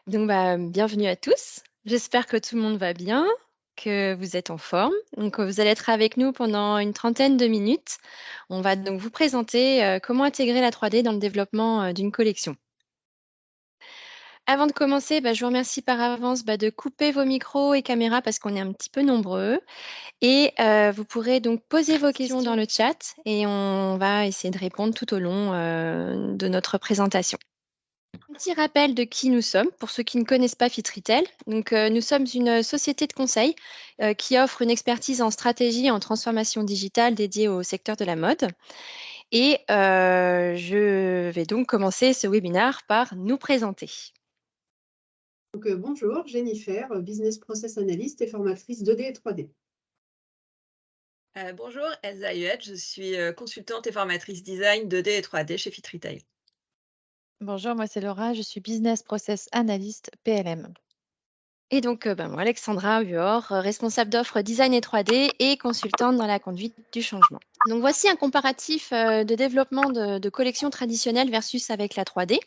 Bienvenue à tous. J'espère que tout le monde va bien, que vous êtes en forme. Vous allez être avec nous pendant une trentaine de minutes. On va donc vous présenter comment intégrer la 3D dans le développement d'une collection. Avant de commencer, je vous remercie par avance de couper vos micros et caméras parce qu'on est un petit peu nombreux. Et vous pourrez donc poser vos questions dans le chat et on va essayer de répondre tout au long de notre présentation. Un petit rappel de qui nous sommes pour ceux qui ne connaissent pas Fitritel. Nous sommes une société de conseil qui offre une expertise en stratégie et en transformation digitale dédiée au secteur de la mode. Et je vais donc commencer ce webinaire par nous présenter. Bonjour, Jennifer, Business Process Analyst et formatrice 2D et 3D. Bonjour, Elsa Huette, je suis, consultante et formatrice design 2D et 3D chez Fit Retail. Bonjour, moi c'est Laura, je suis Business Process Analyst PLM. Et donc, moi, Alexandra Huor, responsable d'offres design et 3D et consultante dans la conduite du changement. Donc, voici un comparatif de développement de collections traditionnelles versus avec la 3D.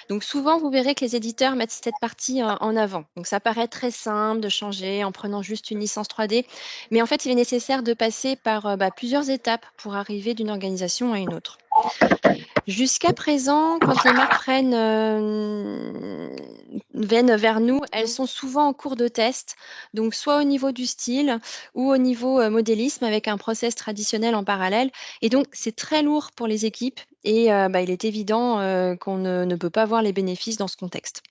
Donc, souvent, vous verrez que les éditeurs mettent cette partie en avant. Donc, ça paraît très simple de changer en prenant juste une licence 3D. Mais en fait, il est nécessaire de passer par plusieurs étapes pour arriver d'une organisation à une autre. Jusqu'à présent, quand les marques viennent vers nous, elles sont souvent en cours de test, donc soit au niveau du style ou au niveau modélisme avec un process traditionnel en parallèle. Et donc, c'est très lourd pour les équipes et il est évident qu'on ne peut pas voir les bénéfices dans ce contexte.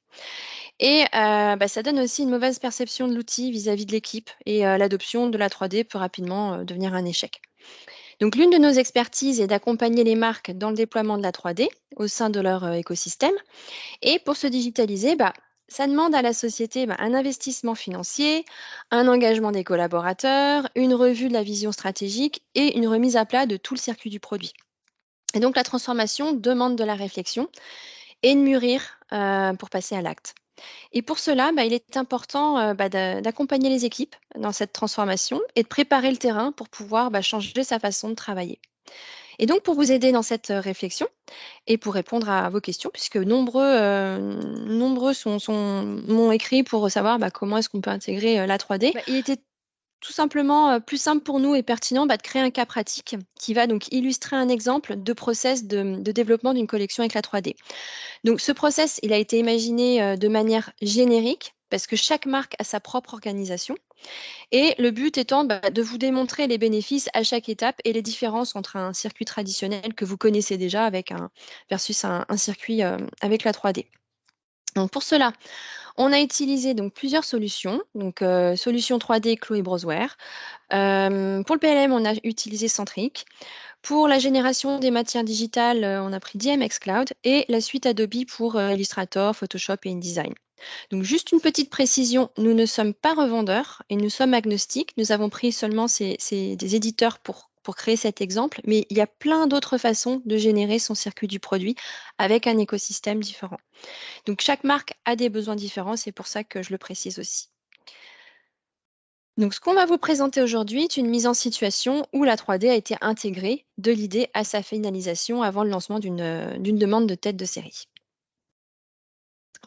Et ça donne aussi une mauvaise perception de l'outil vis-à-vis de l'équipe et l'adoption de la 3D peut rapidement devenir un échec. Donc, l'une de nos expertises est d'accompagner les marques dans le déploiement de la 3D au sein de leur écosystème. Et pour se digitaliser, ça demande à la société un investissement financier, un engagement des collaborateurs, une revue de la vision stratégique et une remise à plat de tout le circuit du produit. Et donc, la transformation demande de la réflexion et de mûrir pour passer à l'acte. Et pour cela, il est important d'accompagner les équipes dans cette transformation et de préparer le terrain pour pouvoir changer sa façon de travailler. Et donc, pour vous aider dans cette réflexion et pour répondre à vos questions, puisque nombreux m'ont écrit pour savoir comment est-ce qu'on peut intégrer la 3D, il était tout simplement plus simple pour nous et pertinent de créer un cas pratique qui va donc illustrer un exemple de process de développement d'une collection avec la 3D. Donc, ce process, il a été imaginé de manière générique parce que chaque marque a sa propre organisation. Et le but étant de vous démontrer les bénéfices à chaque étape et les différences entre un circuit traditionnel que vous connaissez déjà versus un circuit avec la 3D. Donc pour cela, on a utilisé donc plusieurs solutions. Donc solution 3D Chloé Brosware. Pour le PLM, on a utilisé Centric. Pour la génération des matières digitales, on a pris DMX Cloud et la suite Adobe pour Illustrator, Photoshop et InDesign. Donc, juste une petite précision, nous ne sommes pas revendeurs et nous sommes agnostiques. Nous avons pris seulement des éditeurs pour créer cet exemple, mais il y a plein d'autres façons de générer son circuit du produit avec un écosystème différent. Donc, chaque marque a des besoins différents, c'est pour ça que je le précise aussi. Donc, ce qu'on va vous présenter aujourd'hui est une mise en situation où la 3D a été intégrée de l'idée à sa finalisation avant le lancement d'une demande de tête de série.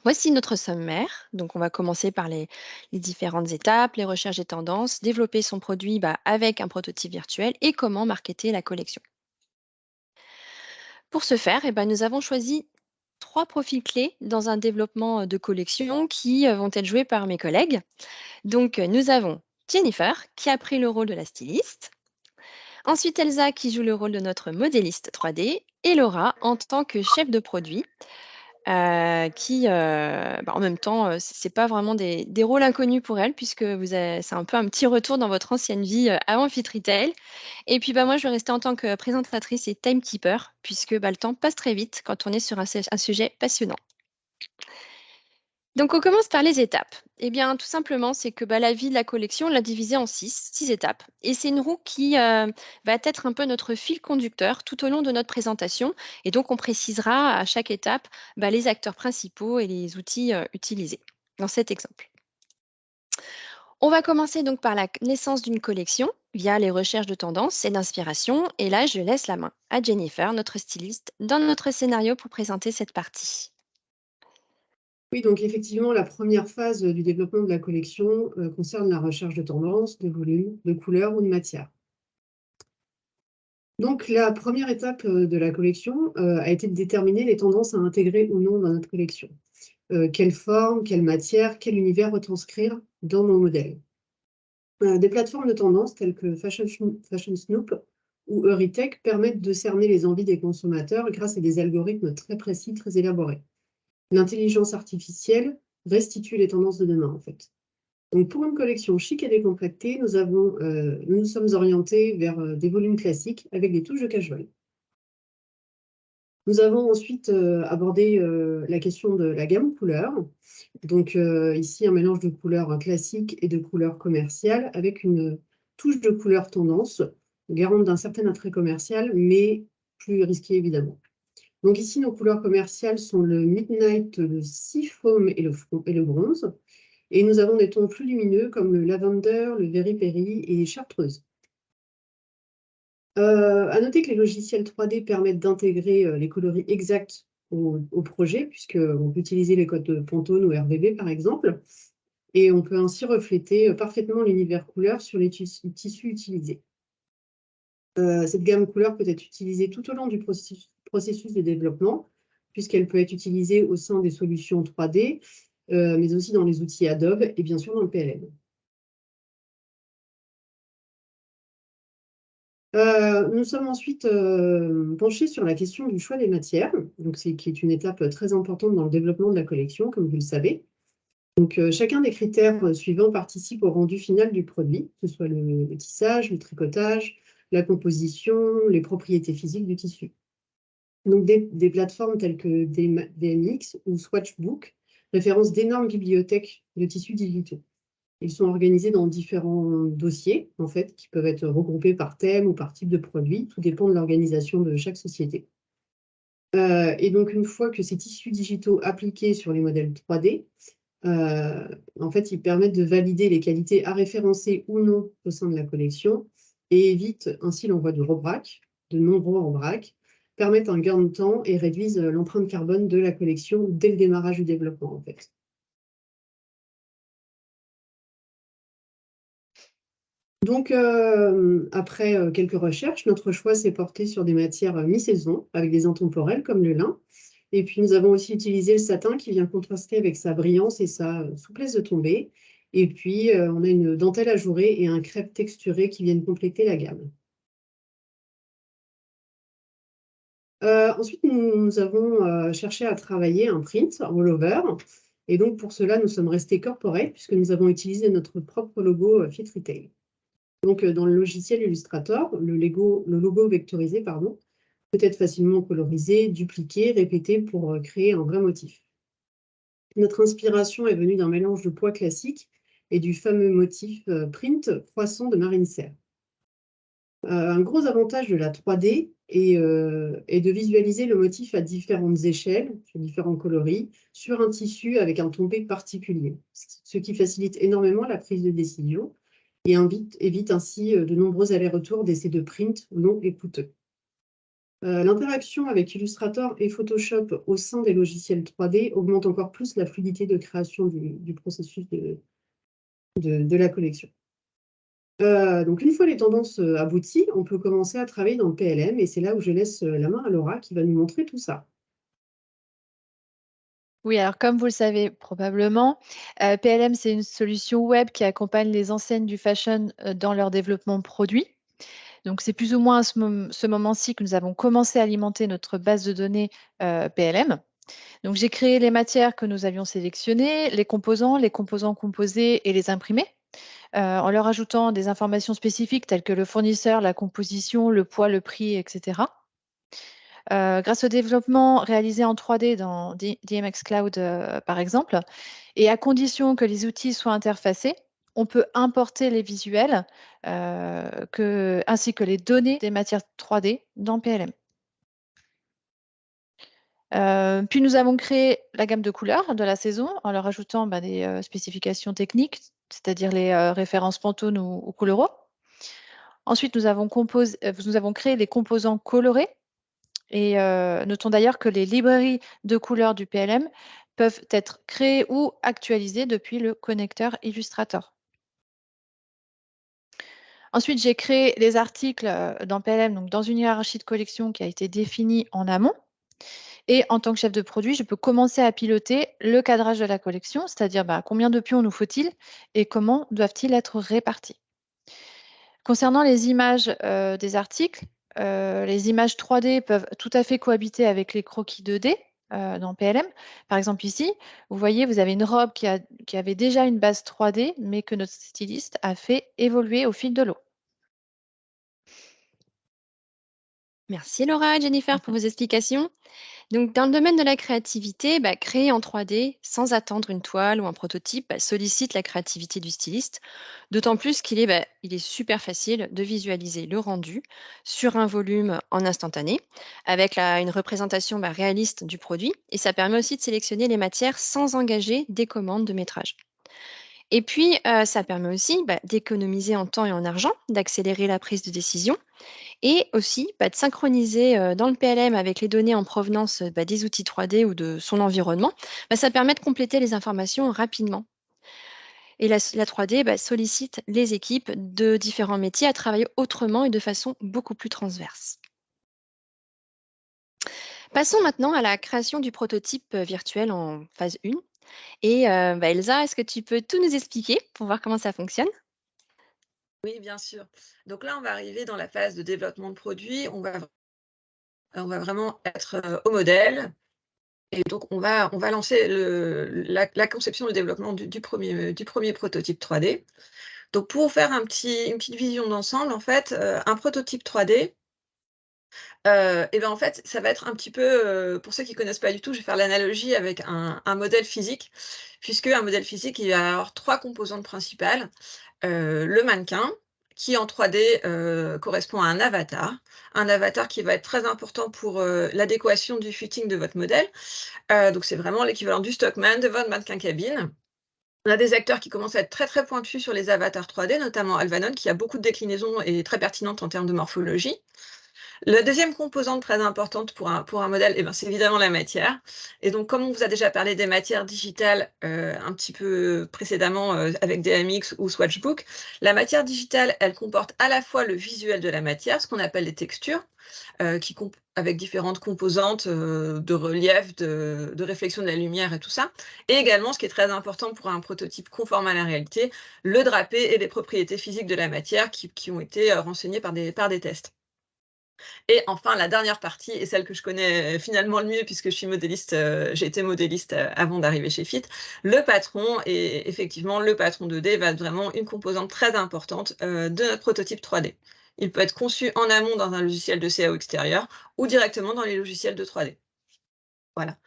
Voici notre sommaire. Donc, on va commencer par les différentes étapes, les recherches des tendances, développer son produit avec un prototype virtuel et comment marketer la collection. Pour ce faire, nous avons choisi 3 profils clés dans un développement de collection qui vont être joués par mes collègues. Donc, nous avons Jennifer qui a pris le rôle de la styliste. Ensuite, Elsa qui joue le rôle de notre modéliste 3D et Laura en tant que chef de produit. En même temps, c'est pas vraiment des rôles inconnus pour elle puisque c'est un peu un petit retour dans votre ancienne vie, avant Fit Retail et puis, moi, je vais rester en tant que présentatrice et timekeeper puisque, le temps passe très vite quand on est sur un sujet passionnant. Donc on commence par les étapes. Eh bien, tout simplement, c'est que la vie de la collection, on l'a divisée en six étapes. Et c'est une roue qui va être un peu notre fil conducteur tout au long de notre présentation. Et donc, on précisera à chaque étape les acteurs principaux et les outils utilisés dans cet exemple. On va commencer donc par la naissance d'une collection via les recherches de tendances et d'inspiration. Et là, je laisse la main à Jennifer, notre styliste, dans notre scénario pour présenter cette partie. Oui, donc effectivement, la première phase du développement de la collection concerne la recherche de tendances, de volume, de couleurs ou de matière. Donc, la première étape de la collection a été de déterminer les tendances à intégrer ou non dans notre collection. Quelle forme, quelle matière, quel univers retranscrire dans nos modèles. Des plateformes de tendance telles que Fashion Snoop ou Euritech permettent de cerner les envies des consommateurs grâce à des algorithmes très précis, très élaborés. L'intelligence artificielle restitue les tendances de demain, en fait. Donc, pour une collection chic et décontractée, nous nous sommes orientés vers des volumes classiques avec des touches de casual. Nous avons ensuite abordé la question de la gamme couleurs. Donc, ici, un mélange de couleurs classiques et de couleurs commerciales avec une touche de couleur tendance, garante d'un certain attrait commercial, mais plus risqué évidemment. Donc ici, nos couleurs commerciales sont le Midnight, le Seafoam et le bronze. Et nous avons des tons plus lumineux comme le lavender, le Very-Berry et chartreuse. À noter que les logiciels 3D permettent d'intégrer les coloris exacts au projet, puisqu'on peut utiliser les codes Pantone ou RGB par exemple, et on peut ainsi refléter parfaitement l'univers couleur sur les tissus utilisés. Cette gamme couleur peut être utilisée tout au long du processus de développement, puisqu'elle peut être utilisée au sein des solutions 3D, mais aussi dans les outils Adobe et bien sûr dans le PLM. Nous sommes ensuite penchés sur la question du choix des matières, donc qui est une étape très importante dans le développement de la collection, comme vous le savez. Donc, chacun des critères suivants participe au rendu final du produit, que ce soit le tissage, le tricotage, la composition, les propriétés physiques du tissu. Donc, des plateformes telles que DMX ou Swatchbook référencent d'énormes bibliothèques de tissus digitaux. Ils sont organisés dans différents dossiers, en fait, qui peuvent être regroupés par thème ou par type de produit. Tout dépend de l'organisation de chaque société. Et donc, une fois que ces tissus digitaux appliqués sur les modèles 3D, en fait, ils permettent de valider les qualités à référencer ou non au sein de la collection et évitent ainsi l'envoi de rebraques, de nombreux rebraques, permettent un gain de temps et réduisent l'empreinte carbone de la collection dès le démarrage du développement, en fait. Donc, après quelques recherches, notre choix s'est porté sur des matières mi-saison, avec des intemporels comme le lin. Et puis, nous avons aussi utilisé le satin qui vient contraster avec sa brillance et sa souplesse de tombée. Et puis, on a une dentelle ajourée et un crêpe texturé qui viennent compléter la gamme. Ensuite, nous avons cherché à travailler un print all-over. Et donc, pour cela, nous sommes restés corporate puisque nous avons utilisé notre propre logo Fit Retail. Donc, dans le logiciel Illustrator, le logo vectorisé, pardon, peut être facilement colorisé, dupliqué, répété pour créer un vrai motif. Notre inspiration est venue d'un mélange de poids classique et du fameux motif print croissant de Marine Serre. Un gros avantage de la 3D est de visualiser le motif à différentes échelles, sur différents coloris, sur un tissu avec un tombé particulier, ce qui facilite énormément la prise de décision et évite ainsi de nombreux allers-retours d'essais de print longs et coûteux. L'interaction avec Illustrator et Photoshop au sein des logiciels 3D augmente encore plus la fluidité de création du processus de la collection. Donc une fois les tendances abouties, on peut commencer à travailler dans le PLM et c'est là où je laisse la main à Laura qui va nous montrer tout ça. Oui, alors comme vous le savez probablement, PLM, c'est une solution web qui accompagne les enseignes du fashion dans leur développement produit. Donc, c'est plus ou moins à ce moment-ci que nous avons commencé à alimenter notre base de données PLM. Donc, j'ai créé les matières que nous avions sélectionnées, les composants composés et les imprimés, en leur ajoutant des informations spécifiques telles que le fournisseur, la composition, le poids, le prix, etc. Grâce au développement réalisé en 3D dans DMX Cloud, par exemple, et à condition que les outils soient interfacés, on peut importer les visuels ainsi que les données des matières 3D dans PLM. Puis nous avons créé la gamme de couleurs de la saison en leur ajoutant des spécifications techniques, c'est-à-dire les références Pantone ou Coloro. Ensuite, nous avons créé les composants colorés et notons d'ailleurs que les librairies de couleurs du PLM peuvent être créés ou actualisés depuis le connecteur Illustrator. Ensuite, j'ai créé les articles dans PLM, donc dans une hiérarchie de collection qui a été définie en amont. Et en tant que chef de produit, je peux commencer à piloter le cadrage de la collection, c'est-à-dire combien de pions nous faut-il et comment doivent-ils être répartis. Concernant les images des articles, les images 3D peuvent tout à fait cohabiter avec les croquis 2D dans PLM. Par exemple ici, vous voyez, vous avez une robe qui avait déjà une base 3D, mais que notre styliste a fait évoluer au fil de l'eau. Merci Laura et Jennifer pour vos explications. Donc, dans le domaine de la créativité, créer en 3D sans attendre une toile ou un prototype sollicite la créativité du styliste, d'autant plus il est super facile de visualiser le rendu sur un volume en instantané, avec une représentation réaliste du produit, et ça permet aussi de sélectionner les matières sans engager des commandes de métrage. Et puis, ça permet aussi d'économiser en temps et en argent, d'accélérer la prise de décision et aussi de synchroniser dans le PLM avec les données en provenance des outils 3D ou de son environnement. Ça permet de compléter les informations rapidement. Et la 3D sollicite les équipes de différents métiers à travailler autrement et de façon beaucoup plus transverse. Passons maintenant à la création du prototype virtuel en phase 1. Et Elsa, est-ce que tu peux tout nous expliquer pour voir comment ça fonctionne? Oui, bien sûr. Donc là, on va arriver dans la phase de développement de produit. On va vraiment être au modèle. Et donc, on va lancer la conception, le développement du premier prototype 3D. Donc, pour faire une petite vision d'ensemble, en fait, un prototype 3D, en fait, ça va être un petit peu, pour ceux qui ne connaissent pas du tout, je vais faire l'analogie avec un modèle physique, puisque un modèle physique, il va avoir 3 composantes principales. Le mannequin, qui en 3D, correspond à un avatar qui va être très important pour, l'adéquation du fitting de votre modèle. Donc c'est vraiment l'équivalent du stockman, de votre mannequin cabine. On a des acteurs qui commencent à être très, très pointus sur les avatars 3D, notamment Alvanon, qui a beaucoup de déclinaisons et très pertinentes en termes de morphologie. La deuxième composante très importante pour un modèle, c'est évidemment la matière. Et donc, comme on vous a déjà parlé des matières digitales un petit peu précédemment avec DMX ou Swatchbook, la matière digitale, elle comporte à la fois le visuel de la matière, ce qu'on appelle les textures, avec différentes composantes de relief, de réflexion de la lumière et tout ça. Et également, ce qui est très important pour un prototype conforme à la réalité, le drapé et les propriétés physiques de la matière qui ont été renseignées par des tests. Et enfin, la dernière partie, et celle que je connais finalement le mieux puisque je suis modéliste, j'ai été modéliste avant d'arriver chez Fit, le patron. Et effectivement, le patron 2D va être vraiment une composante très importante de notre prototype 3D. Il peut être conçu en amont dans un logiciel de CAO extérieur ou directement dans les logiciels de 3D. Voilà.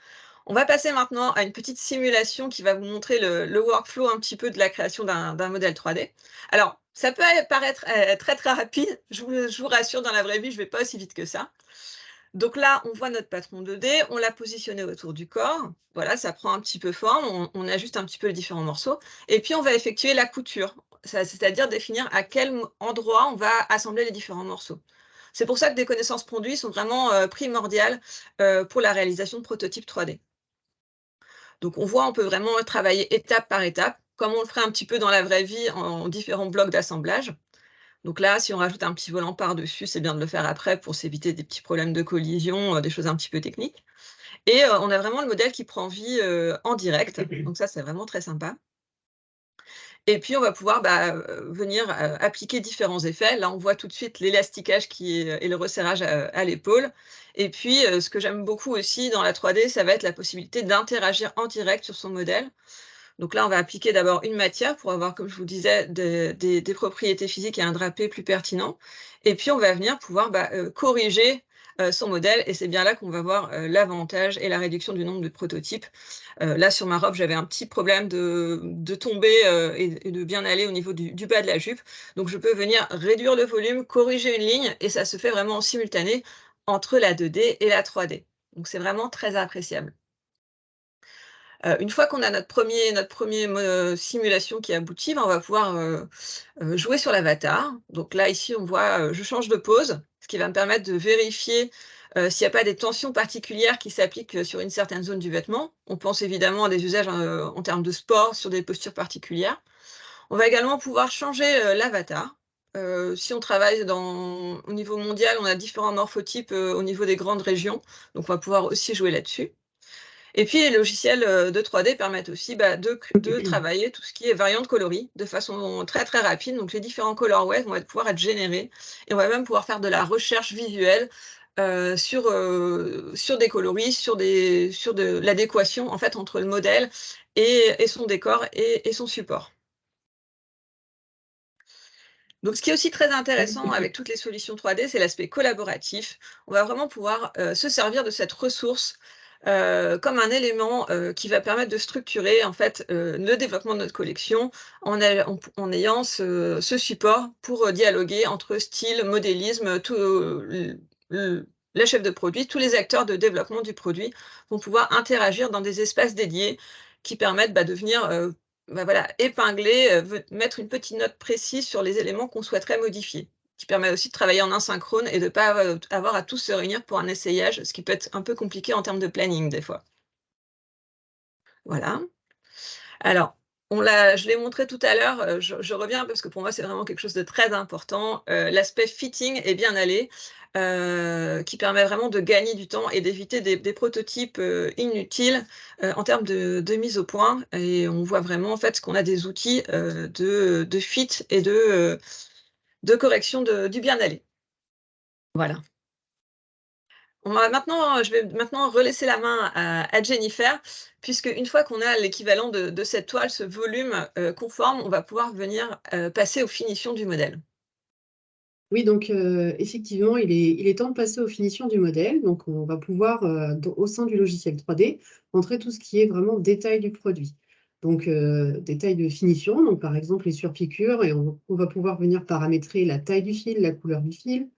On va passer maintenant à une petite simulation qui va vous montrer le workflow un petit peu de la création d'un modèle 3D. Alors, ça peut paraître très très rapide, je vous rassure, dans la vraie vie, je ne vais pas aussi vite que ça. Donc là, on voit notre patron 2D, on l'a positionné autour du corps. Voilà, ça prend un petit peu forme, on ajuste un petit peu les différents morceaux. Et puis, on va effectuer la couture, c'est-à-dire définir à quel endroit on va assembler les différents morceaux. C'est pour ça que des connaissances produits sont vraiment primordiales pour la réalisation de prototypes 3D. Donc on voit, on peut vraiment travailler étape par étape, comme on le ferait un petit peu dans la vraie vie en différents blocs d'assemblage. Donc là, si on rajoute un petit volant par-dessus, c'est bien de le faire après pour s'éviter des petits problèmes de collision, des choses un petit peu techniques. Et on a vraiment le modèle qui prend vie en direct. Donc ça, c'est vraiment très sympa. Et puis on va pouvoir venir appliquer différents effets. Là, on voit tout de suite l'élasticage et le resserrage à l'épaule. Et puis, ce que j'aime beaucoup aussi dans la 3D, ça va être la possibilité d'interagir en direct sur son modèle. Donc là, on va appliquer d'abord une matière pour avoir, comme je vous disais, des propriétés physiques et un drapé plus pertinent. Et puis, on va venir pouvoir corriger son modèle. Et c'est bien là qu'on va voir l'avantage et la réduction du nombre de prototypes. Là, sur ma robe, j'avais un petit problème de tomber et de bien aller au niveau du bas de la jupe. Donc, je peux venir réduire le volume, corriger une ligne, et ça se fait vraiment en simultané entre la 2D et la 3D. Donc, c'est vraiment très appréciable. Une fois qu'on a notre premier simulation qui aboutit, on va pouvoir jouer sur l'avatar. Donc là, ici, on voit, je change de pose, ce qui va me permettre de vérifier s'il n'y a pas des tensions particulières qui s'appliquent sur une certaine zone du vêtement. On pense évidemment à des usages en termes de sport, sur des postures particulières. On va également pouvoir changer l'avatar. Si on travaille au niveau mondial, on a différents morphotypes au niveau des grandes régions, donc on va pouvoir aussi jouer là-dessus. Et puis les logiciels de 3D permettent aussi de travailler tout ce qui est variante coloris de façon très très rapide. Donc les différents colorways vont pouvoir être générés et on va même pouvoir faire de la recherche visuelle sur des coloris, sur de l'adéquation en fait entre le modèle et son décor et son support. Donc ce qui est aussi très intéressant avec toutes les solutions 3D, c'est l'aspect collaboratif. On va vraiment pouvoir se servir de cette ressource comme un élément qui va permettre de structurer en fait le développement de notre collection en ayant ce support pour dialoguer entre style, modélisme, la chef de produit, tous les acteurs de développement du produit vont pouvoir interagir dans des espaces dédiés qui permettent de venir voilà, épingler, mettre une petite note précise sur les éléments qu'on souhaiterait modifier, qui permet aussi de travailler en asynchrone et de ne pas avoir à tous se réunir pour un essayage, ce qui peut être un peu compliqué en termes de planning des fois. Voilà. Alors, je l'ai montré tout à l'heure, je reviens parce que pour moi c'est vraiment quelque chose de très important, l'aspect fitting et bien aller, qui permet vraiment de gagner du temps et d'éviter des prototypes inutiles en termes de mise au point. Et on voit vraiment en fait qu'on a des outils de fit et de correction du bien aller. Voilà. Je vais maintenant relaisser la main à Jennifer, puisque une fois qu'on a l'équivalent de cette toile, ce volume conforme, on va pouvoir venir passer aux finitions du modèle. Oui, donc effectivement, il est temps de passer aux finitions du modèle. Donc, on va pouvoir, au sein du logiciel 3D, entrer tout ce qui est vraiment détail du produit. Donc, détail de finition, donc par exemple les surpiqûres, et on va pouvoir venir paramétrer la taille du fil, la couleur du fil,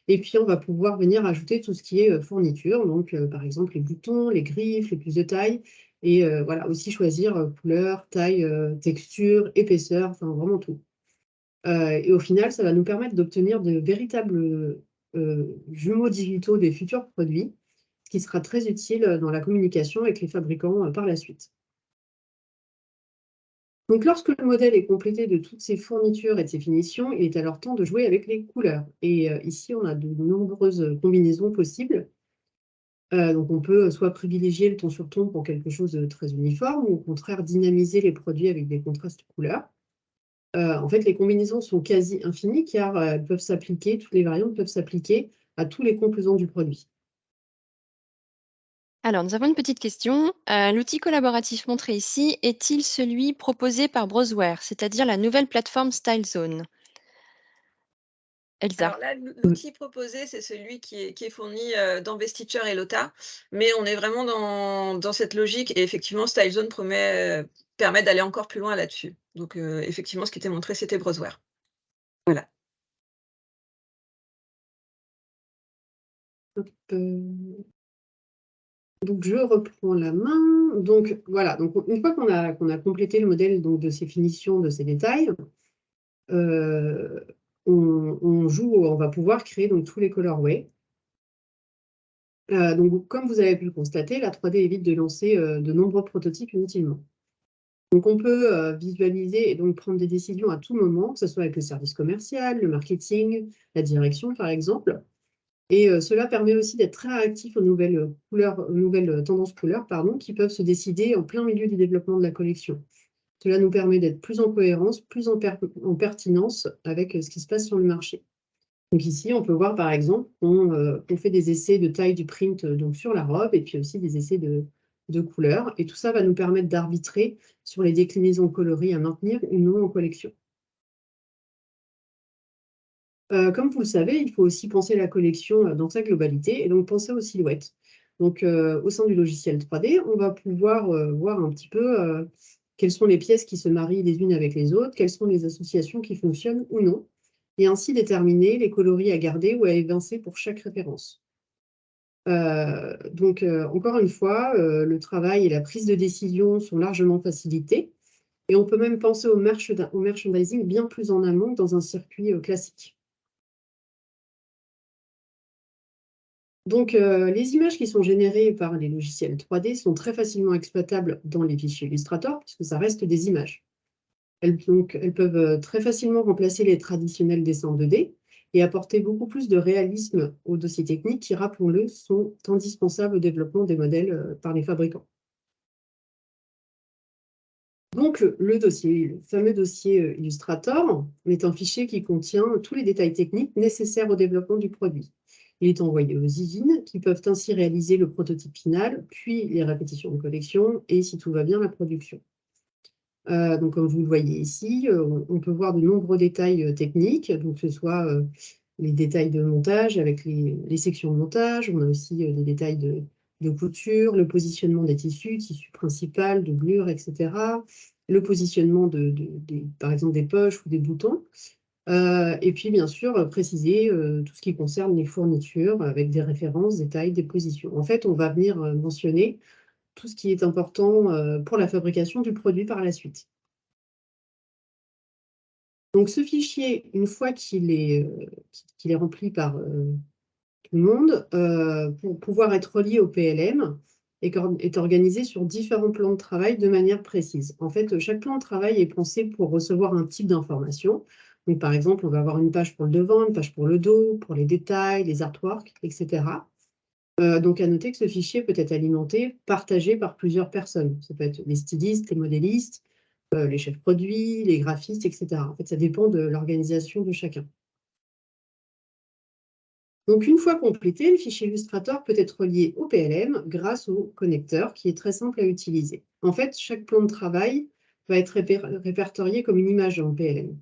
et puis on va pouvoir venir ajouter tout ce qui est fourniture, donc par exemple les boutons, les griffes, les plus de taille, et voilà, aussi choisir couleur, taille, texture, épaisseur, enfin vraiment tout. Et au final, ça va nous permettre d'obtenir de véritables jumeaux digitaux des futurs produits, ce qui sera très utile dans la communication avec les fabricants par la suite. Donc, lorsque le modèle est complété de toutes ses fournitures et de ses finitions, il est alors temps de jouer avec les couleurs. Et ici, on a de nombreuses combinaisons possibles. Donc, on peut soit privilégier le ton sur ton pour quelque chose de très uniforme, ou au contraire dynamiser les produits avec des contrastes de couleurs. En fait, les combinaisons sont quasi infinies car elles peuvent s'appliquer, toutes les variantes peuvent s'appliquer à tous les composants du produit. Alors, nous avons une petite question. L'outil collaboratif montré ici est-il celui proposé par Browseware, c'est-à-dire la nouvelle plateforme StyleZone? Elsa. Alors là, l'outil proposé, c'est celui qui est fourni dans Vestiture et Lota, mais on est vraiment dans cette logique et effectivement, StyleZone permet d'aller encore plus loin là-dessus. Donc effectivement, ce qui était montré, c'était Browseware. Voilà. Hop, donc je reprends la main. Donc voilà, donc une fois qu'on a complété le modèle donc de ses finitions, de ses détails, on va pouvoir créer donc tous les colorways. Donc comme vous avez pu le constater, la 3D évite de lancer de nombreux prototypes inutilement. Donc on peut visualiser et donc prendre des décisions à tout moment, que ce soit avec le service commercial, le marketing, la direction par exemple. Et cela permet aussi d'être très réactif aux nouvelles couleurs, aux nouvelles tendances couleurs, pardon, qui peuvent se décider en plein milieu du développement de la collection. Cela nous permet d'être plus en cohérence, plus en pertinence avec ce qui se passe sur le marché. Donc ici, on peut voir par exemple qu'on fait des essais de taille du print donc sur la robe et puis aussi des essais de couleurs. Et tout ça va nous permettre d'arbitrer sur les déclinaisons coloris à maintenir ou non en collection. Comme vous le savez, il faut aussi penser la collection dans sa globalité et donc penser aux silhouettes. Donc, au sein du logiciel 3D, on va pouvoir voir un petit peu quelles sont les pièces qui se marient les unes avec les autres, quelles sont les associations qui fonctionnent ou non, et ainsi déterminer les coloris à garder ou à évincer pour chaque référence. Donc, encore une fois, le travail et la prise de décision sont largement facilités et on peut même penser au merchandising bien plus en amont que dans un circuit classique. Donc, les images qui sont générées par les logiciels 3D sont très facilement exploitables dans les fichiers Illustrator, puisque ça reste des images. Elles peuvent très facilement remplacer les traditionnels dessins 2D et apporter beaucoup plus de réalisme aux dossiers techniques qui, rappelons-le, sont indispensables au développement des modèles par les fabricants. Donc, le fameux dossier Illustrator est un fichier qui contient tous les détails techniques nécessaires au développement du produit. Il est envoyé aux usines qui peuvent ainsi réaliser le prototype final, puis les répétitions de collection et, si tout va bien, la production. Donc, comme vous le voyez ici, on peut voir de nombreux détails techniques, donc que ce soit les détails de montage avec les sections de montage. On a aussi des détails de couture, le positionnement des tissus principal, de doublure, etc. Le positionnement par exemple, des poches ou des boutons. Et puis, bien sûr, préciser tout ce qui concerne les fournitures avec des références, des tailles, des positions. En fait, on va venir mentionner tout ce qui est important pour la fabrication du produit par la suite. Donc ce fichier, une fois qu'il est rempli par tout le monde, pour pouvoir être relié au PLM, est organisé sur différents plans de travail de manière précise. En fait, chaque plan de travail est pensé pour recevoir un type d'information. Donc, par exemple, on va avoir une page pour le devant, une page pour le dos, pour les détails, les artworks, etc. Donc, à noter que ce fichier peut être alimenté, partagé par plusieurs personnes. Ça peut être les stylistes, les modélistes, les chefs produits, les graphistes, etc. En fait, ça dépend de l'organisation de chacun. Donc, une fois complété, le fichier Illustrator peut être relié au PLM grâce au connecteur qui est très simple à utiliser. En fait, chaque plan de travail va être répertorié comme une image en PLM.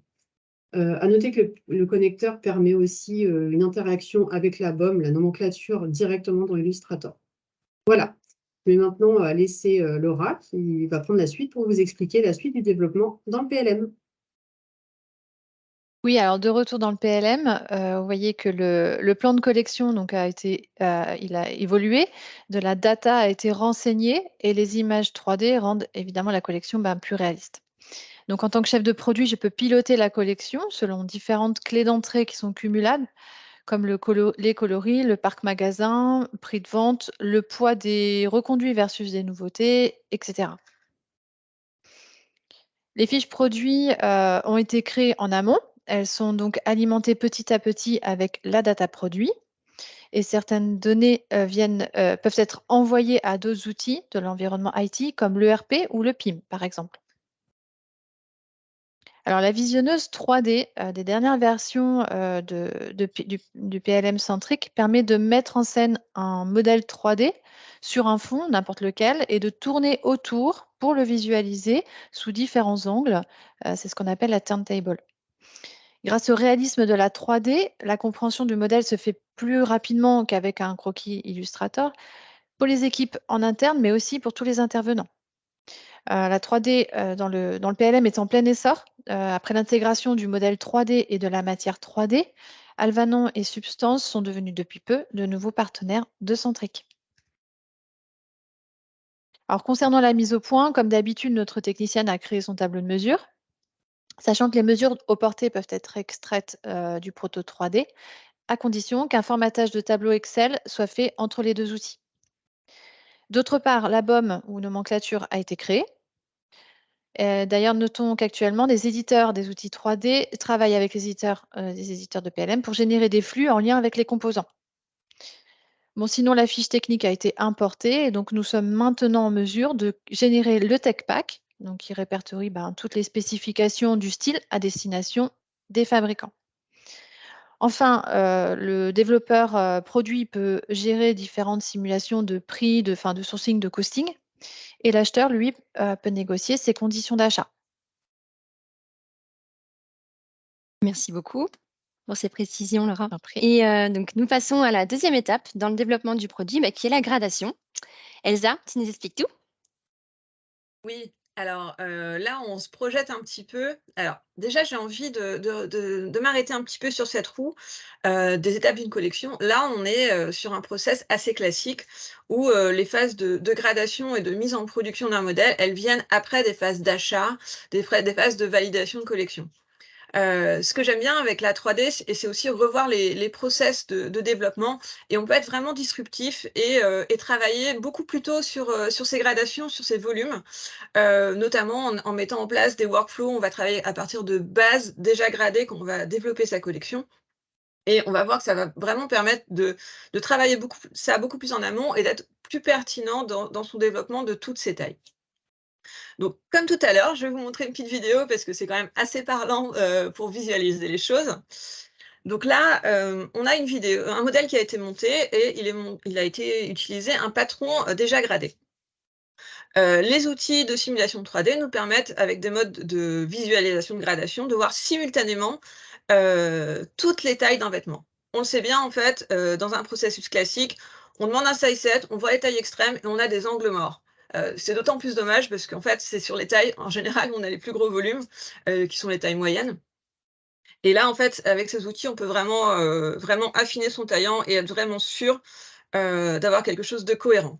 À noter que le connecteur permet aussi une interaction avec la BOM, la nomenclature, directement dans Illustrator. Voilà. Je vais maintenant laisser Laura qui va prendre la suite pour vous expliquer la suite du développement dans le PLM. Oui, alors de retour dans le PLM, vous voyez que le plan de collection donc, il a évolué, de la data a été renseignée et les images 3D rendent évidemment la collection plus réaliste. Donc en tant que chef de produit, je peux piloter la collection selon différentes clés d'entrée qui sont cumulables, comme les coloris, le parc magasin, prix de vente, le poids des reconduits versus des nouveautés, etc. Les fiches produits ont été créées en amont. Elles sont donc alimentées petit à petit avec la data produit. Et certaines données peuvent être envoyées à d'autres outils de l'environnement IT, comme l'ERP ou le PIM, par exemple. Alors, la visionneuse 3D des dernières versions du PLM centrique permet de mettre en scène un modèle 3D sur un fond, n'importe lequel, et de tourner autour pour le visualiser sous différents angles. C'est ce qu'on appelle la turntable. Grâce au réalisme de la 3D, la compréhension du modèle se fait plus rapidement qu'avec un croquis Illustrator pour les équipes en interne, mais aussi pour tous les intervenants. La 3D dans le PLM est en plein essor. Après l'intégration du modèle 3D et de la matière 3D, Alvanon et Substance sont devenus depuis peu de nouveaux partenaires de Centric. Alors, concernant la mise au point, comme d'habitude, notre technicienne a créé son tableau de mesure, sachant que les mesures au porté peuvent être extraites du proto 3D, à condition qu'un formatage de tableau Excel soit fait entre les deux outils. D'autre part, la BOM ou nomenclature a été créée. D'ailleurs, notons qu'actuellement, des éditeurs des outils 3D travaillent avec les des éditeurs de PLM pour générer des flux en lien avec les composants. Bon, sinon, la fiche technique a été importée et donc nous sommes maintenant en mesure de générer le tech pack, donc qui répertorie toutes les spécifications du style à destination des fabricants. Enfin, le développeur produit peut gérer différentes simulations de prix, de sourcing, de costing, et l'acheteur, lui, peut négocier ses conditions d'achat. Merci beaucoup pour ces précisions, Laura. T'en prie. Et donc, nous passons à la deuxième étape dans le développement du produit, qui est la gradation. Elsa, tu nous expliques tout? Oui, alors, là, on se projette un petit peu. Alors, déjà, j'ai envie de m'arrêter un petit peu sur cette roue, des étapes d'une collection. Là, on est, sur un process assez classique où, les phases de gradation et de mise en production d'un modèle, elles viennent après des phases d'achat, des phases de validation de collection. Ce que j'aime bien avec la 3D, c'est aussi revoir les process de développement, et on peut être vraiment disruptif et travailler beaucoup plus tôt sur ces gradations, sur ces volumes, notamment en mettant en place des workflows. On va travailler à partir de bases déjà gradées quand on va développer sa collection, et on va voir que ça va vraiment permettre de travailler beaucoup plus en amont et d'être plus pertinent dans son développement de toutes ces tailles. Donc, comme tout à l'heure, je vais vous montrer une petite vidéo parce que c'est quand même assez parlant pour visualiser les choses. Donc là, on a une vidéo, un modèle qui a été monté, et il a été utilisé un patron déjà gradé. Les outils de simulation 3D nous permettent, avec des modes de visualisation de gradation, de voir simultanément toutes les tailles d'un vêtement. On le sait bien, en fait, dans un processus classique, on demande un size set, on voit les tailles extrêmes et on a des angles morts. C'est d'autant plus dommage parce qu'en fait, c'est sur les tailles, en général, où on a les plus gros volumes, qui sont les tailles moyennes. Et là, en fait, avec ces outils, on peut vraiment affiner son taillant et être vraiment sûr d'avoir quelque chose de cohérent.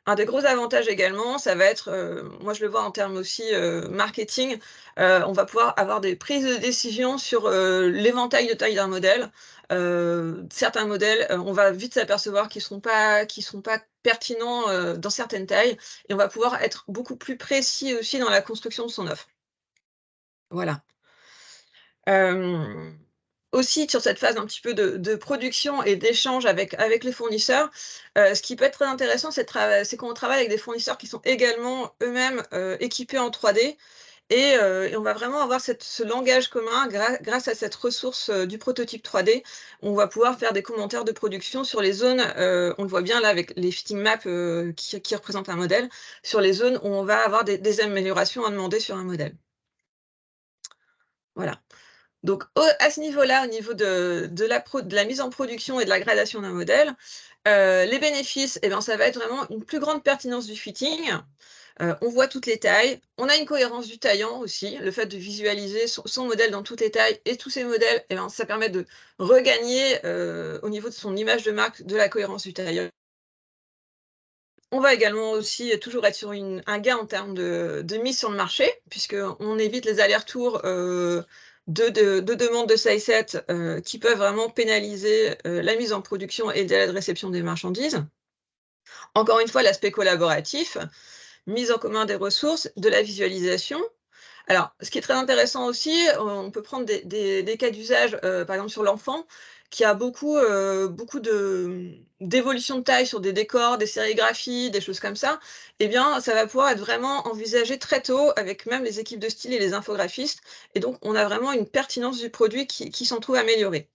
Un des gros avantages également, ça va être, moi je le vois en termes aussi, marketing, on va pouvoir avoir des prises de décision sur, l'éventail de taille d'un modèle. Certains modèles, on va vite s'apercevoir qu'ils sont pas pertinents, dans certaines tailles, et on va pouvoir être beaucoup plus précis aussi dans la construction de son offre. Voilà. Hem, Aussi sur cette phase un petit peu de production et d'échange avec les fournisseurs, ce qui peut être très intéressant, c'est quand on travaille avec des fournisseurs qui sont également eux-mêmes, équipés en 3D, et on va vraiment avoir ce langage commun grâce à cette ressource, du prototype 3D. On va pouvoir faire des commentaires de production sur les zones, on le voit bien là avec les fitting maps, qui représentent un modèle, sur les zones où on va avoir des améliorations à demander sur un modèle. Voilà. Donc à ce niveau-là, au niveau de la mise en production et de la gradation d'un modèle, les bénéfices, eh ben, ça va être vraiment une plus grande pertinence du fitting. On voit toutes les tailles, on a une cohérence du taillant aussi. Le fait de visualiser son modèle dans toutes les tailles et tous ces modèles, eh ben, ça permet de regagner, au niveau de son image de marque, de la cohérence du taillant. On va également aussi toujours être sur un gain en termes de mise sur le marché, puisqu'on évite les allers-retours, de demandes de size set, qui peuvent vraiment pénaliser, la mise en production et le délai de réception des marchandises. Encore une fois, l'aspect collaboratif, mise en commun des ressources, de la visualisation. Alors, ce qui est très intéressant aussi, on peut prendre des cas d'usage, par exemple sur l'enfant, qui a beaucoup d'évolution de taille sur des décors, des sérigraphies, des choses comme ça. Eh bien, ça va pouvoir être vraiment envisagé très tôt avec même les équipes de style et les infographistes, et donc on a vraiment une pertinence du produit qui s'en trouve améliorée.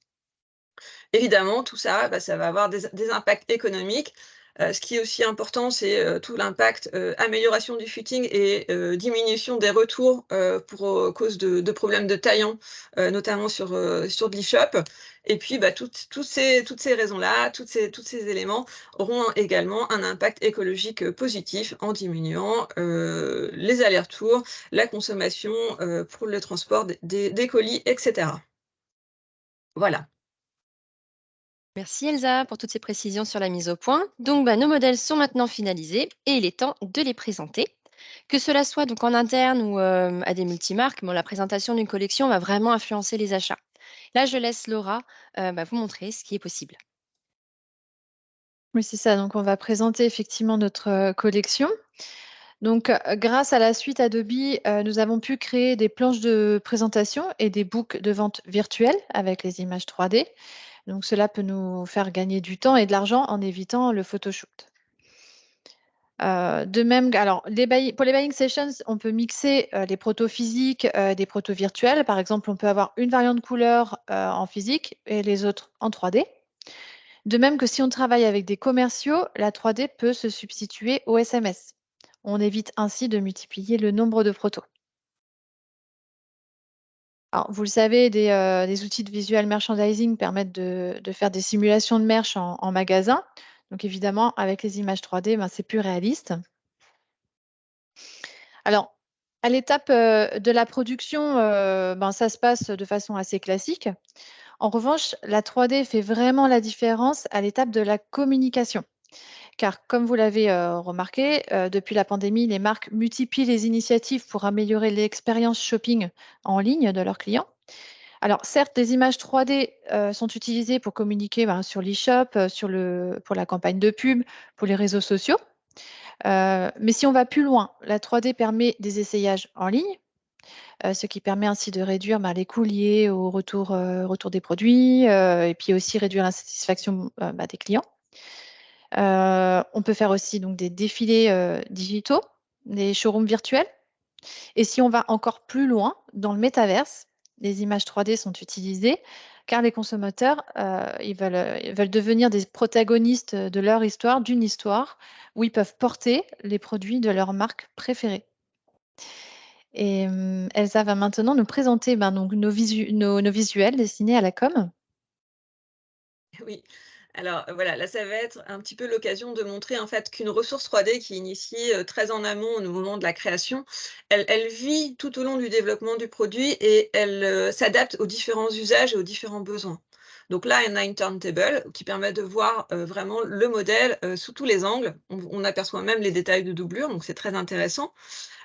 Évidemment, tout ça, bah, ça va avoir des impacts économiques. Ce qui est aussi important, c'est, tout l'impact, amélioration du fitting et diminution des retours, pour, cause de problèmes de taillants, notamment sur de l'e-shop. Et puis, bah, toutes ces raisons-là, tous ces éléments auront également un impact écologique, positif en diminuant, les allers-retours, la consommation, pour le transport des colis, et cetera. Voilà. Merci Elsa pour toutes ces précisions sur la mise au point. Donc, nos modèles sont maintenant finalisés et il est temps de les présenter. Que cela soit donc en interne ou à des multimarques, la présentation d'une collection va vraiment influencer les achats. Là, je laisse Laura vous montrer ce qui est possible. Oui, c'est ça. Donc, on va présenter effectivement notre collection. Donc, grâce à la suite Adobe, nous avons pu créer des planches de présentation et des books de vente virtuelles avec les images 3D. Donc, cela peut nous faire gagner du temps et de l'argent en évitant le photoshoot. De même, alors pour les buying sessions, on peut mixer les protos physiques, des protos virtuels. Par exemple, on peut avoir une variante couleur en physique et les autres en 3D. De même que si on travaille avec des commerciaux, la 3D peut se substituer au SMS. On évite ainsi de multiplier le nombre de protos. Alors, vous le savez, des outils de visual merchandising permettent de faire des simulations de merch en magasin. Donc évidemment, avec les images 3D, c'est plus réaliste. Alors, à l'étape de la production, ça se passe de façon assez classique. En revanche, la 3D fait vraiment la différence à l'étape de la communication. Car comme vous l'avez remarqué, depuis la pandémie, les marques multiplient les initiatives pour améliorer l'expérience shopping en ligne de leurs clients. Alors, certes, les images 3D sont utilisées pour communiquer sur l'e-shop, pour la campagne de pub, pour les réseaux sociaux. Mais si on va plus loin, la 3D permet des essayages en ligne, ce qui permet ainsi de réduire les coûts liés au retour des produits et puis aussi réduire l'insatisfaction des clients. On peut faire aussi donc des défilés digitaux, des showrooms virtuels. Et si on va encore plus loin, dans le métaverse, les images 3D sont utilisées car les consommateurs ils veulent devenir des protagonistes de leur histoire, d'une histoire où ils peuvent porter les produits de leur marque préférée. Et Elsa va maintenant nous présenter donc nos visuels destinés à la com. Oui. Alors, voilà, là, ça va être un petit peu l'occasion de montrer, en fait, qu'une ressource 3D qui est initiée, très en amont, au moment de la création, elle vit tout au long du développement du produit et elle, s'adapte aux différents usages et aux différents besoins. Donc là, on a une turntable qui permet de voir, vraiment le modèle, sous tous les angles. On aperçoit même les détails de doublure, donc c'est très intéressant.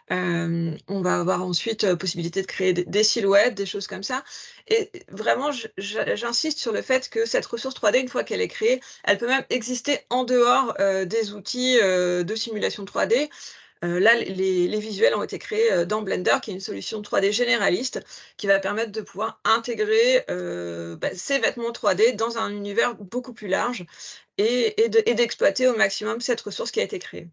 On va avoir ensuite, possibilité de créer des silhouettes, des choses comme ça et vraiment j'insiste sur le fait que cette ressource 3D, une fois qu'elle est créée, elle peut même exister en dehors, des outils, de simulation 3D. Là, les visuels ont été créés, dans Blender, qui est une solution 3D généraliste, qui va permettre de pouvoir intégrer, ces vêtements 3D dans un univers beaucoup plus large et d'exploiter au maximum cette ressource qui a été créée.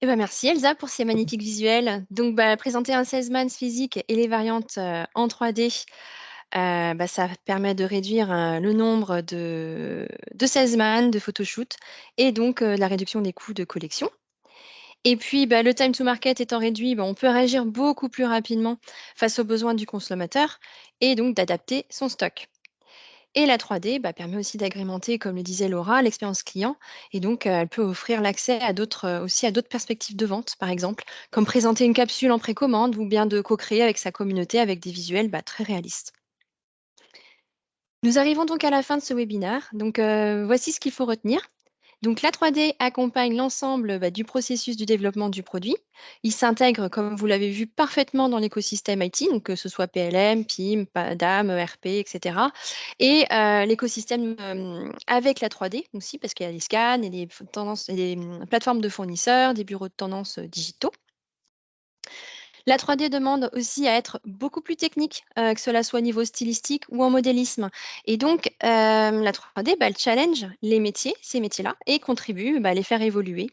Eh ben, merci Elsa pour ces magnifiques visuels. Donc, présenter un salesman physique et les variantes en 3D, ça permet de réduire le nombre de salesman, de photoshoots et donc la réduction des coûts de collection. Et puis, le time to market étant réduit, on peut réagir beaucoup plus rapidement face aux besoins du consommateur et donc d'adapter son stock. Et la 3D permet aussi d'agrémenter, comme le disait Laura, l'expérience client. Et donc, elle peut offrir l'accès à aussi à d'autres perspectives de vente, par exemple, comme présenter une capsule en précommande ou bien de co-créer avec sa communauté avec des visuels très réalistes. Nous arrivons donc à la fin de ce webinaire. Donc, voici ce qu'il faut retenir. Donc, la 3D accompagne l'ensemble du processus du développement du produit. Il s'intègre, comme vous l'avez vu, parfaitement dans l'écosystème IT, donc que ce soit PLM, PIM, DAM, ERP, etc. Et l'écosystème avec la 3D aussi, parce qu'il y a des scans et des tendances, et des plateformes de fournisseurs, des bureaux de tendance digitaux. La 3D demande aussi à être beaucoup plus technique, que cela soit au niveau stylistique ou en modélisme. Et donc, la 3D, elle challenge les métiers, ces métiers-là, et contribue à les faire évoluer.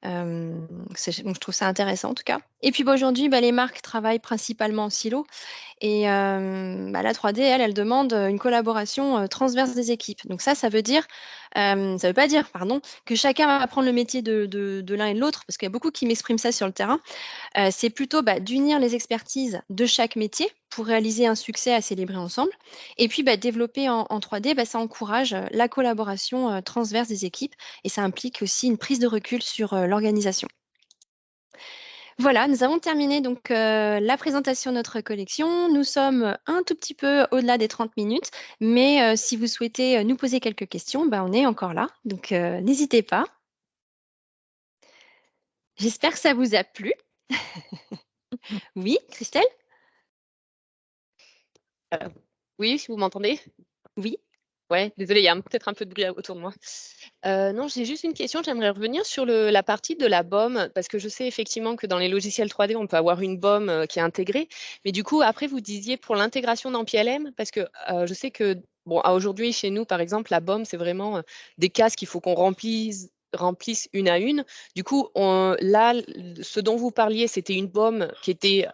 Donc, je trouve ça intéressant en tout cas. Et puis aujourd'hui, les marques travaillent principalement en silo. Et la 3D, elle demande une collaboration transverse des équipes. Donc ça veut dire, ça veut pas dire, pardon, que chacun va apprendre le métier de l'un et de l'autre, parce qu'il y a beaucoup qui m'expriment ça sur le terrain. C'est plutôt d'unir les expertises de chaque métier pour réaliser un succès à célébrer ensemble. Et puis développer en 3D, ça encourage la collaboration transverse des équipes et ça implique aussi une prise de recul sur l'organisation. Voilà, nous avons terminé donc la présentation de notre collection. Nous sommes un tout petit peu au-delà des 30 minutes, mais si vous souhaitez nous poser quelques questions, on est encore là, donc n'hésitez pas. J'espère que ça vous a plu. Oui, Christelle? Oui, si vous m'entendez? Oui. Ouais, désolée, il y a peut-être un peu de bruit autour de moi. Non, j'ai juste une question. J'aimerais revenir sur la partie de la BOM, parce que je sais effectivement que dans les logiciels 3D, on peut avoir une BOM qui est intégrée. Mais du coup, après, vous disiez pour l'intégration dans PLM, parce que je sais que, aujourd'hui, chez nous, par exemple, la BOM, c'est vraiment des cases qu'il faut qu'on remplisse une à une. Du coup, là, ce dont vous parliez, c'était une BOM qui était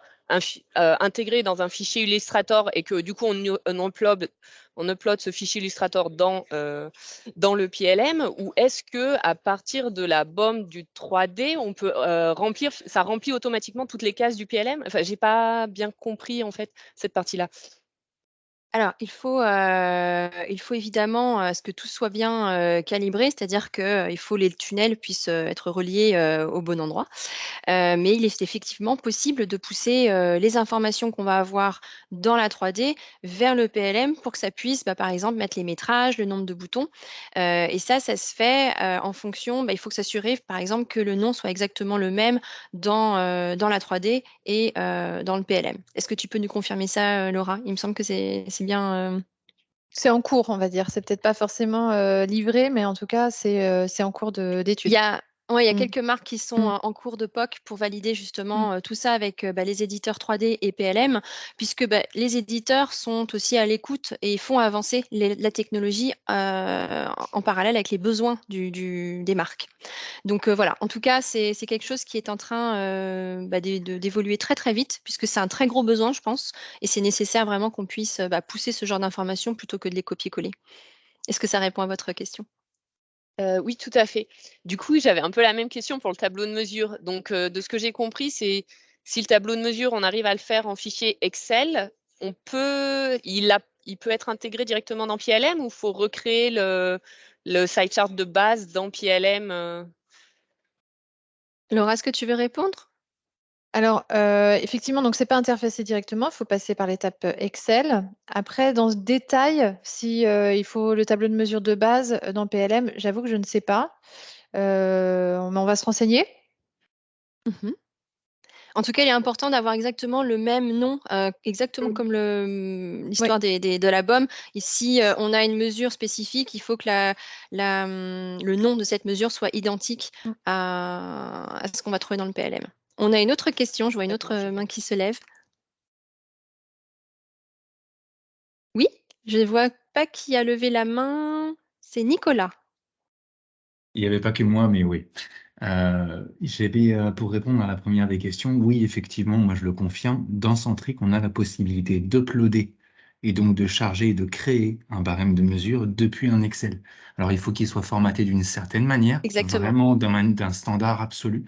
intégrée dans un fichier Illustrator et que du coup, on upload ce fichier Illustrator dans le PLM, ou est-ce que à partir de la BOM du 3D, on peut ça remplit automatiquement toutes les cases du PLM? Enfin, j'ai pas bien compris en fait cette partie-là. Alors, il faut évidemment, ce que tout soit bien, calibré, c'est-à-dire qu'il faut les tunnels puissent, être reliés, au bon endroit. Mais il est effectivement possible de pousser, les informations qu'on va avoir dans la 3D vers le PLM pour que ça puisse, par exemple, mettre les métrages, le nombre de boutons. Et ça se fait, en fonction, il faut s'assurer, par exemple, que le nom soit exactement le même dans la 3D et dans le PLM. Est-ce que tu peux nous confirmer ça, Laura? Il me semble que c'est bien, C'est en cours, on va dire. C'est peut-être pas forcément livré, mais en tout cas, c'est en cours Il d'étude. y a ouais, il y a Mm. quelques marques qui sont, Mm. en cours de POC pour valider Mm. justement, tout ça avec, les éditeurs 3D et PLM, puisque, les éditeurs sont aussi à l'écoute et font avancer la technologie, en parallèle avec les besoins des marques. Donc, voilà, en tout cas, c'est quelque chose qui est en train, d'évoluer très, très vite puisque c'est un très gros besoin, je pense, et c'est nécessaire vraiment qu'on puisse, pousser ce genre d'informations plutôt que de les copier-coller. Est-ce que ça répond à votre question? Oui, tout à fait. Du coup, j'avais un peu la même question pour le tableau de mesure. Donc, de ce que j'ai compris, c'est si le tableau de mesure, on arrive à le faire en fichier Excel, il peut être intégré directement dans PLM ou faut recréer le site chart de base dans PLM? Laura, est-ce que tu veux répondre? Alors, effectivement, donc c'est pas interfacé directement, il faut passer par l'étape Excel. Après, dans ce détail, si il faut le tableau de mesure de base dans PLM, j'avoue que je ne sais pas. Mais on va se renseigner. Mmh. En tout cas, il est important d'avoir exactement le même nom, exactement Mmh. comme Oui. l'histoire de la BOM. Ici, on a une mesure spécifique, il faut que le nom de cette mesure soit identique Mm. à ce qu'on va trouver dans le PLM. On a une autre question, je vois une autre, D'accord, je main vois. qui se lève. Oui? Je ne vois pas qui a levé la main. C'est Nicolas. Il n'y avait pas que moi, mais oui. Pour répondre à la première des questions, oui, effectivement, moi je le confirme, dans Centric, on a la possibilité d'uploader et donc de charger et de créer un barème de mesure depuis un Excel. Alors il faut qu'il soit formaté d'une certaine manière, Exactement. vraiment d'un standard absolu,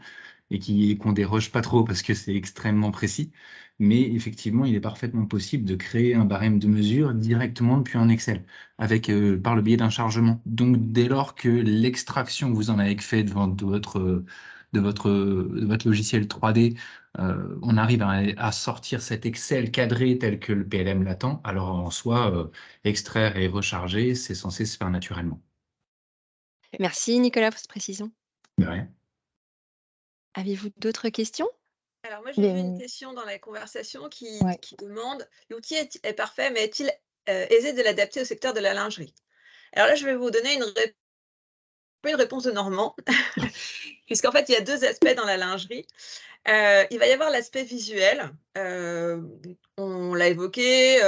et qu'on déroge pas trop parce que c'est extrêmement précis. Mais effectivement, il est parfaitement possible de créer un barème de mesure directement depuis un Excel, par le biais d'un chargement. Donc, dès lors que l'extraction que vous en avez fait de votre logiciel 3D, on arrive à sortir cet Excel cadré tel que le PLM l'attend, alors en soi, extraire et recharger, c'est censé se faire naturellement. Merci Nicolas pour cette précision. De rien. Avez-vous d'autres questions? Alors moi, j'ai vu une question dans la conversation Ouais. qui demande: «L'outil est parfait, mais est-il, aisé de l'adapter au secteur de la lingerie?» Alors là, je vais vous donner une réponse de Normand, puisqu'en fait, il y a 2 aspects dans la lingerie. Il va y avoir l'aspect visuel, on l'a évoqué,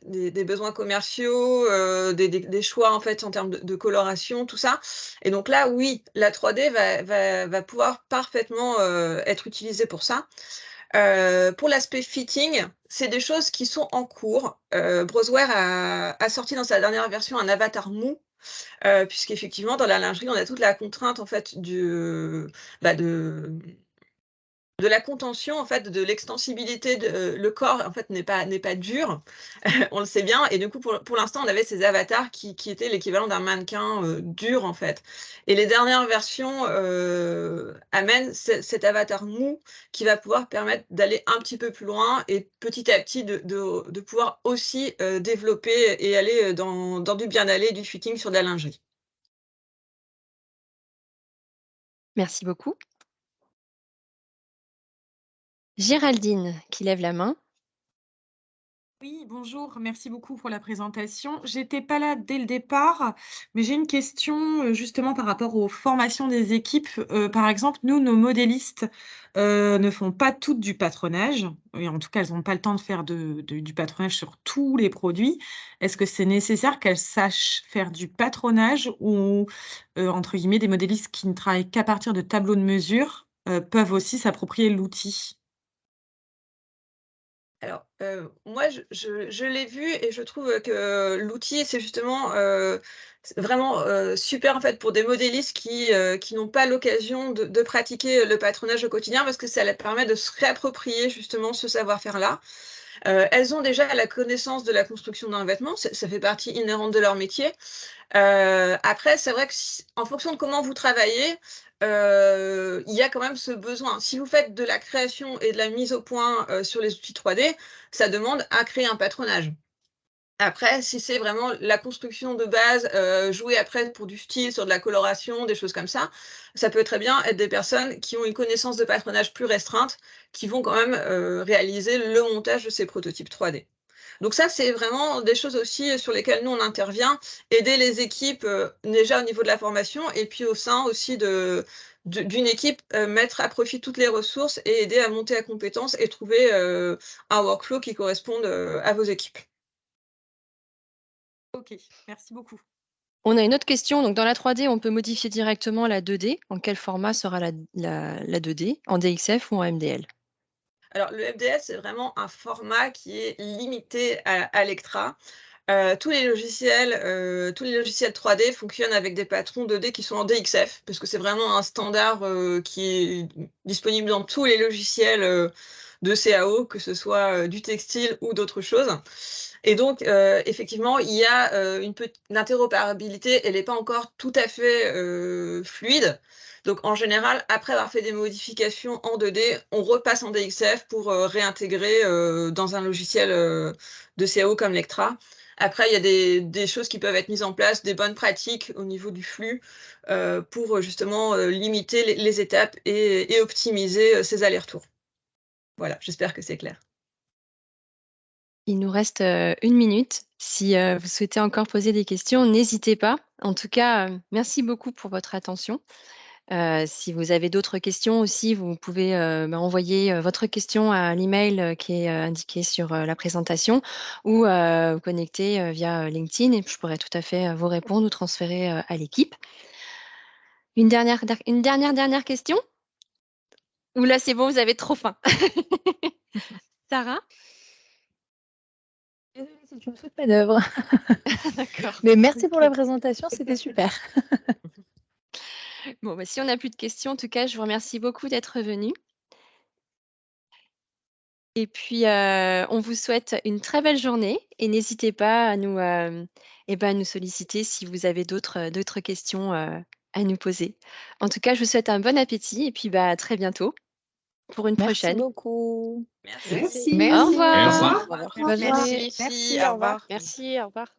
des besoins commerciaux, des choix en fait en termes de coloration, tout ça, et donc là, oui, la 3D va pouvoir parfaitement, être utilisée pour ça. Pour l'aspect fitting, c'est des choses qui sont en cours. Browseware a sorti dans sa dernière version un avatar mou, puisqu'effectivement dans la lingerie, on a toute la contrainte en fait bah, de la contention, en fait, de l'extensibilité le corps, en fait, n'est pas dur, on le sait bien, et du coup, pour l'instant, on avait ces avatars qui étaient l'équivalent d'un mannequin, dur, en fait, et les dernières versions, amènent cet avatar mou qui va pouvoir permettre d'aller un petit peu plus loin et petit à petit de pouvoir aussi, développer et aller, dans du bien-aller, du fitting sur de la lingerie. Merci beaucoup. Géraldine qui lève la main. Oui, bonjour, merci beaucoup pour la présentation. J'étais pas là dès le départ, mais j'ai une question justement par rapport aux formations des équipes. Par exemple, nous, nos modélistes ne font pas toutes du patronage, et en tout cas, elles n'ont pas le temps de faire du patronage sur tous les produits. Est-ce que c'est nécessaire qu'elles sachent faire du patronage ou, entre guillemets, des modélistes qui ne travaillent qu'à partir de tableaux de mesure peuvent aussi s'approprier l'outil? Alors, moi, je l'ai vu et je trouve que l'outil, c'est justement, c'est vraiment, super, en fait, pour des modélistes qui n'ont pas l'occasion de pratiquer le patronage au quotidien, parce que ça leur permet de se réapproprier justement ce savoir-faire-là. elles ont déjà la connaissance de la construction d'un vêtement, ça fait partie inhérente de leur métier. Après, c'est vrai que en fonction de comment vous travaillez, il y a quand même ce besoin. Si vous faites de la création et de la mise au point sur les outils 3D, ça demande à créer un patronage. Après, si c'est vraiment la construction de base, jouer après pour du style, sur de la coloration, des choses comme ça peut très bien être des personnes qui ont une connaissance de patronage plus restreinte, qui vont quand même réaliser le montage de ces prototypes 3D. Donc ça, c'est vraiment des choses aussi sur lesquelles nous, on intervient, aider les équipes déjà au niveau de la formation et puis au sein aussi d'une équipe, mettre à profit toutes les ressources et aider à monter à compétences et trouver un workflow qui corresponde à vos équipes. Ok, merci beaucoup. On a une autre question. Donc, dans la 3D, on peut modifier directement la 2D. En quel format sera la 2D? En DXF ou en MDL? Alors, le MDL, c'est vraiment un format qui est limité à Lectra. Tous les logiciels 3D fonctionnent avec des patrons 2D qui sont en DXF, parce que c'est vraiment un standard qui est disponible dans tous les logiciels de CAO, que ce soit du textile ou d'autres choses. Et donc, effectivement, il y a l'interopérabilité, elle n'est pas encore tout à fait fluide. Donc, en général, après avoir fait des modifications en 2D, on repasse en DXF pour réintégrer dans un logiciel de CAO comme Lectra. Après, il y a des choses qui peuvent être mises en place, des bonnes pratiques au niveau du flux pour justement limiter les étapes et optimiser ces allers-retours. Voilà, j'espère que c'est clair. Il nous reste 1 minute. Si vous souhaitez encore poser des questions, n'hésitez pas. En tout cas, merci beaucoup pour votre attention. Si vous avez d'autres questions aussi, vous pouvez envoyer votre question à l'email qui est indiqué sur la présentation ou vous connecter via LinkedIn et je pourrais tout à fait vous répondre ou transférer à l'équipe. Une dernière question? Ou là, c'est bon, vous avez trop faim? Sarah? Désolée, c'est une faute manœuvre. D'accord. Mais merci pour Ok. la présentation, c'était super. Bon, si on n'a plus de questions, en tout cas, je vous remercie beaucoup d'être venu. Et puis, on vous souhaite une très belle journée et n'hésitez pas à nous, à nous solliciter si vous avez d'autres questions, à nous poser. En tout cas, je vous souhaite un bon appétit et puis, à très bientôt pour une Merci prochaine. beaucoup. Merci. Merci. Au Merci. revoir. Merci. Au revoir. Bonne Merci journée. les filles, Merci, au au revoir. revoir. Merci, au revoir.